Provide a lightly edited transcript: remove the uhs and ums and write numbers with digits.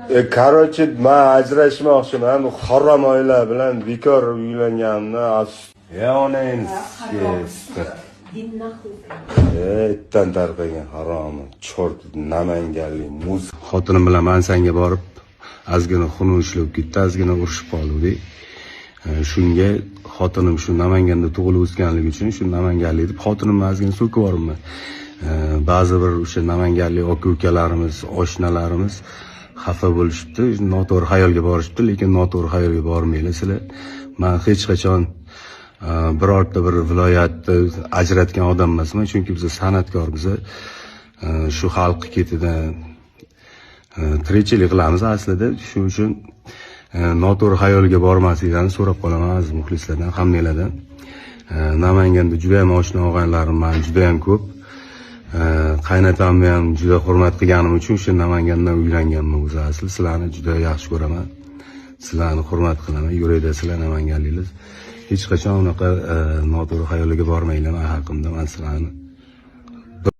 Короче, men ajrashmoqchiman. Harom oila bilan bekor uylanganimni etdan tarqagan haromi, chort namanganlik muz. Xotinim bilan Mansanga borib, ozgina xunuk ishlab ketdi, ozgina urushib qoldik. Shunga xotinim shu Namanganda tug'ilib o'sganligi uchun shu namanganlik deb xotinimni ozgina so'kib yuboribman. Ba'zi bir o'sha namanganlik aka-ukalarimiz, oshnalarimiz xafa bo'lishibdi, noto'g'ri xayolga borishibdi, lekin noto'g'ri xayolga bormanglar sizlar. Men hech qachon birorta bir viloyatni ajratgan odam emasman, chunki biz san'atkor, biz shu xalq ketidan tirikchilik qilamiz aslida. Shuning uchun noto'g'ri xayolga bormasliklarini so'rab qolaman aziz muxlislardan, hammanglardan. Namanganda juda ham oshna og'aylarim men juda ham ko'p. Qaynatamni ham juda hurmat qilganim uchun shu Namangandan uylanganman o'zi asli. Sizlarni juda yaxshi ko'raman. Sizlarni hurmat qilaman. Yurakda sizlar namanganliklar. Hech qachon unaqa noto'g'ri xayolga bormanglar men haqimda. Men sizlarni